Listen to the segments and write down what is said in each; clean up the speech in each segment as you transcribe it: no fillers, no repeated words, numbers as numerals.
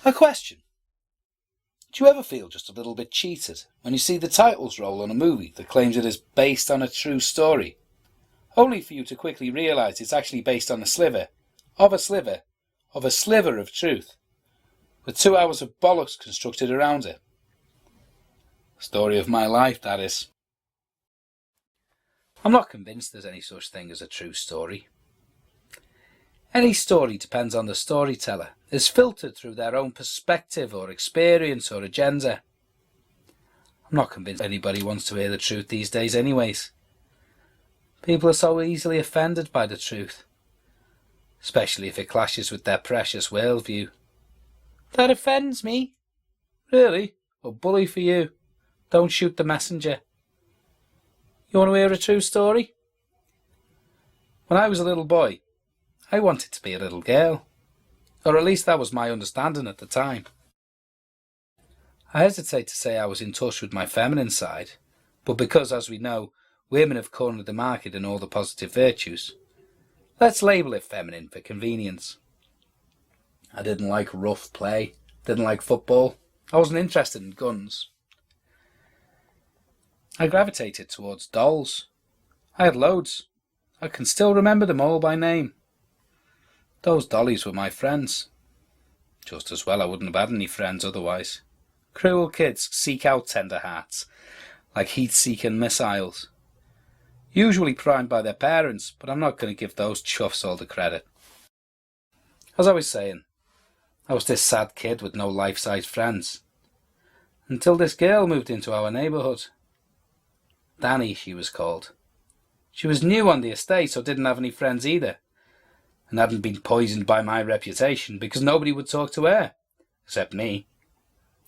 A question. Do you ever feel just a little bit cheated when you see the titles roll on a movie that claims it is based on a true story, only for you to quickly realise it's actually based on a sliver of truth, with 2 hours of bollocks constructed around it? Story of my life, that is. I'm not convinced there's any such thing as a true story. Any story depends on the storyteller, is filtered through their own perspective or experience or agenda. I'm not convinced anybody wants to hear the truth these days anyways. People are so easily offended by the truth, especially if it clashes with their precious worldview. That offends me. Really? Well, bully for you. Don't shoot the messenger. You want to hear a true story? When I was a little boy, I wanted to be a little girl. Or at least that was my understanding at the time. I hesitate to say I was in touch with my feminine side, but because, as we know, women have cornered the market in all the positive virtues, let's label it feminine for convenience. I didn't like rough play, didn't like football, I wasn't interested in guns. I gravitated towards dolls. I had loads. I can still remember them all by name. Those dollies were my friends. Just as well I wouldn't have had any friends otherwise. Cruel kids seek out tender hearts, like heat-seeking missiles. Usually primed by their parents, but I'm not going to give those chuffs all the credit. As I was saying, I was this sad kid with no life-size friends. Until this girl moved into our neighbourhood. Danny, she was called. She was new on the estate, so didn't have any friends either, and hadn't been poisoned by my reputation because nobody would talk to her, except me.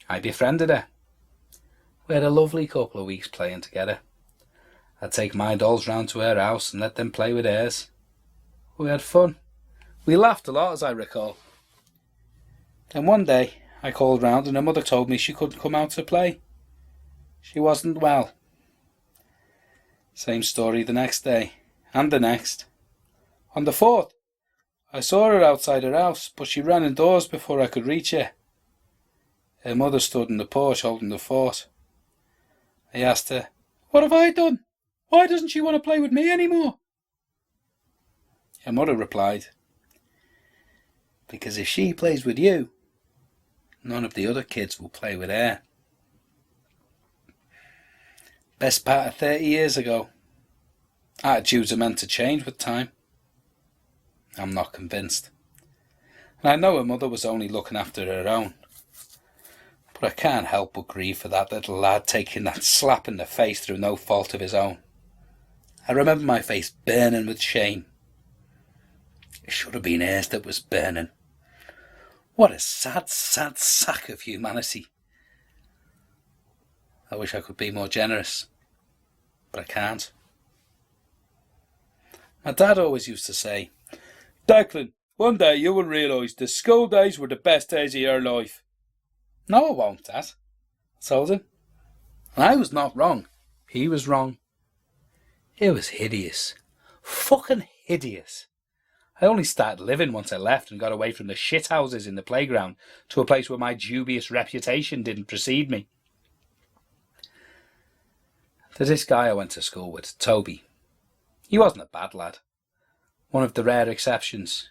I befriended her. We had a lovely couple of weeks playing together. I'd take my dolls round to her house and let them play with hers. We had fun. We laughed a lot, as I recall. Then one day I called round and her mother told me she couldn't come out to play. She wasn't well. Same story the next day, and the next. On the 4th, I saw her outside her house, but she ran indoors before I could reach her. Her mother stood in the porch holding the fort. I asked her, "What have I done? Why doesn't she want to play with me anymore?" Her mother replied, "Because if she plays with you, none of the other kids will play with her." Best part of 30 years ago. Attitudes are meant to change with time. I'm not convinced. And I know her mother was only looking after her own. But I can't help but grieve for that little lad taking that slap in the face through no fault of his own. I remember my face burning with shame. It should have been hers that was burning. What a sad, sad sack of humanity. I wish I could be more generous, but I can't. My dad always used to say, "Declan, one day you will realise the school days were the best days of your life." "No, I won't, Dad," I told him. And I was not wrong. He was wrong. It was hideous. Fucking hideous. I only started living once I left and got away from the shithouses in the playground to a place where my dubious reputation didn't precede me. There's this guy I went to school with, Toby. He wasn't a bad lad. One of the rare exceptions.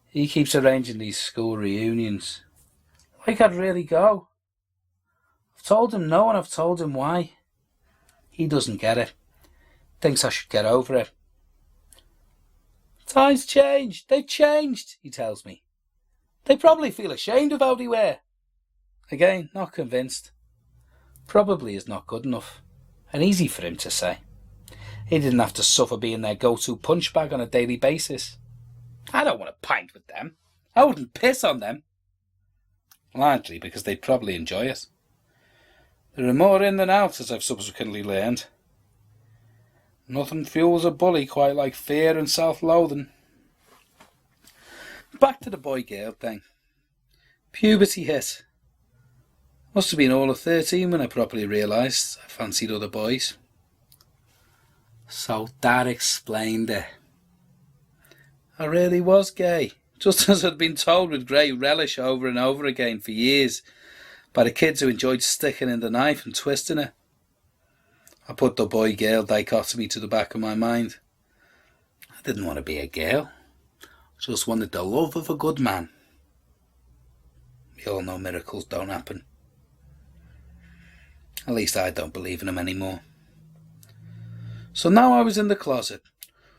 He keeps arranging these school reunions. Like I'd really go. I've told him no and I've told him why. He doesn't get it. Thinks I should get over it. "Times changed. They've changed," he tells me. "They probably feel ashamed of how they were." Again, not convinced. Probably is not good enough. And easy for him to say. He didn't have to suffer being their go-to punch bag on a daily basis. I don't want to pint with them. I wouldn't piss on them. Largely because they'd probably enjoy it. There are more in than out, as I've subsequently learned. Nothing fuels a bully quite like fear and self-loathing. Back to the boy-girl thing. Puberty hit. Must have been all of 13 when I properly realised I fancied other boys. So that explained it. I really was gay, just as I'd been told with great relish over and over again for years by the kids who enjoyed sticking in the knife and twisting it. I put the boy-girl dichotomy to the back of my mind. I didn't want to be a girl. I just wanted the love of a good man. We all know miracles don't happen. At least I don't believe in them anymore. So now I was in the closet,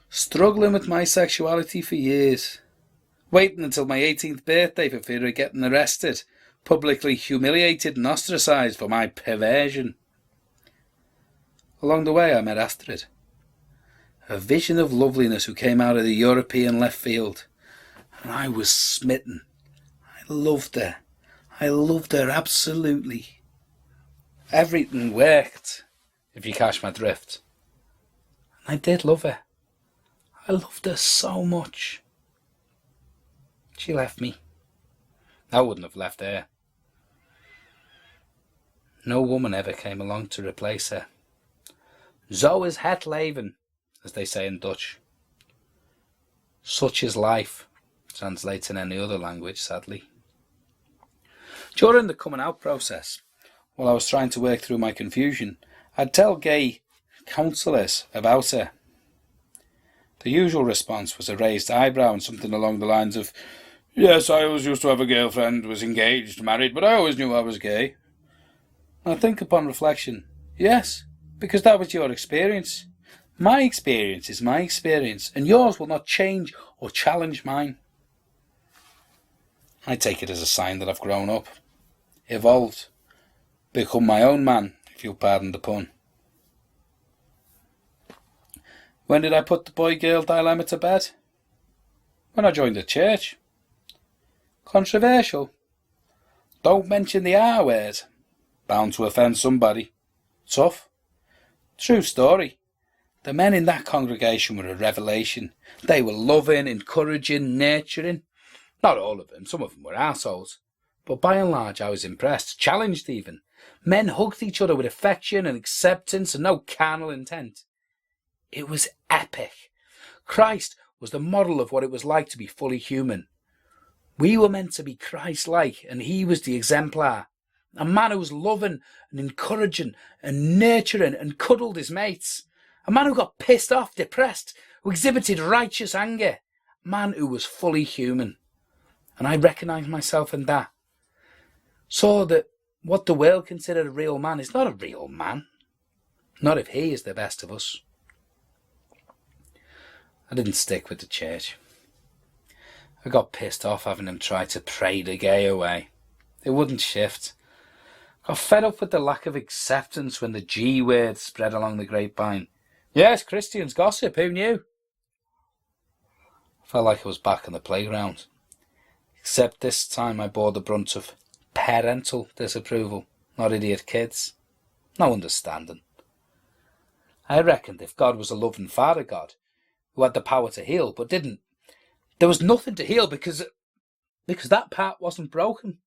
struggling with my sexuality for years, waiting until my 18th birthday for fear of getting arrested, publicly humiliated and ostracised for my perversion. Along the way I met Astrid, a vision of loveliness who came out of the European left field, and I was smitten. I loved her. I loved her absolutely. Everything worked, if you catch my drift. And I did love her. I loved her so much. She left me. I wouldn't have left her. No woman ever came along to replace her. Zo is het leven, as they say in Dutch. Such is life, translates in any other language, sadly. During the coming out process, while I was trying to work through my confusion, I'd tell gay counsellors about her. The usual response was a raised eyebrow and something along the lines of, "Yes, I always used to have a girlfriend, was engaged, married, but I always knew I was gay." And I think upon reflection, yes, because that was your experience. My experience is my experience, and yours will not change or challenge mine. I take it as a sign that I've grown up, evolved, become my own man, if you'll pardon the pun. When did I put the boy-girl dilemma to bed? When I joined the church. Controversial. Don't mention the R word. Bound to offend somebody. Tough. True story. The men in that congregation were a revelation. They were loving, encouraging, nurturing. Not all of them, some of them were assholes. But by and large I was impressed, challenged even. Men hugged each other with affection and acceptance and no carnal intent. It was epic. Christ was the model of what it was like to be fully human. We were meant to be Christ-like, and he was the exemplar. A man who was loving and encouraging and nurturing and cuddled his mates. A man who got pissed off, depressed, who exhibited righteous anger. A man who was fully human. And I recognised myself in that. Saw that what the world considered a real man is not a real man. Not if he is the best of us. I didn't stick with the church. I got pissed off having him try to pray the gay away. It wouldn't shift. Got fed up with the lack of acceptance when the G word spread along the grapevine. Yes, Christians gossip, who knew? I felt like I was back on the playground. Except this time I bore the brunt of parental disapproval, not idiot kids. No understanding. I reckoned if God was a loving Father God, who had the power to heal but didn't, there was nothing to heal because that part wasn't broken.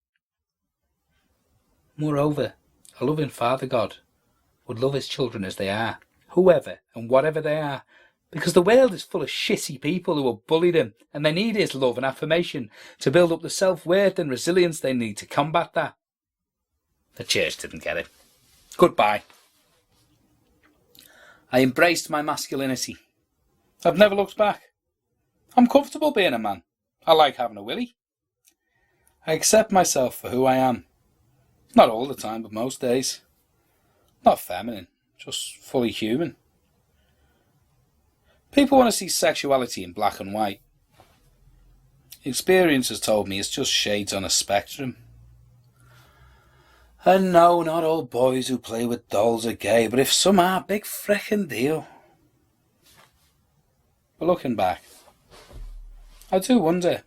Moreover, a loving Father God would love his children as they are, whoever and whatever they are, because the world is full of shitty people who will bully them, and they need his love and affirmation to build up the self-worth and resilience they need to combat that. The church didn't get it. Goodbye. I embraced my masculinity. I've never looked back. I'm comfortable being a man. I like having a willy. I accept myself for who I am. Not all the time, but most days. Not feminine, just fully human. People want to see sexuality in black and white. Experience has told me it's just shades on a spectrum. And no, not all boys who play with dolls are gay, but if some are, big frickin' deal. But looking back, I do wonder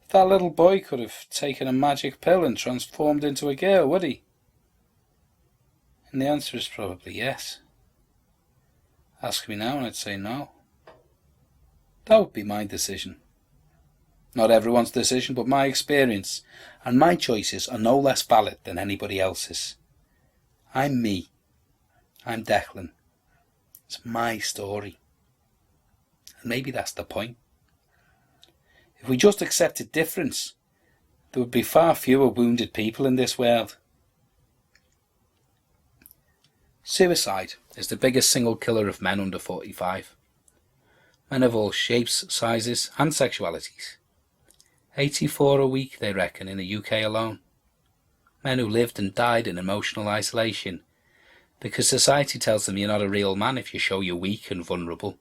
if that little boy could have taken a magic pill and transformed into a girl, would he? And the answer is probably yes. Ask me now and I'd say no. That would be my decision. Not everyone's decision, but my experience, and my choices are no less valid than anybody else's. I'm me. I'm Declan. It's my story. And maybe that's the point. If we just accepted difference, there would be far fewer wounded people in this world. Suicide is the biggest single killer of men under 45. Men of all shapes, sizes and sexualities. 84 a week, they reckon, in the UK alone. Men who lived and died in emotional isolation because society tells them you're not a real man if you show you're weak and vulnerable.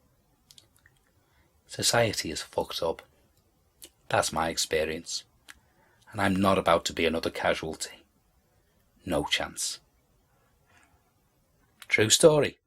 Society is fucked up. That's my experience. And I'm not about to be another casualty. No chance. True story.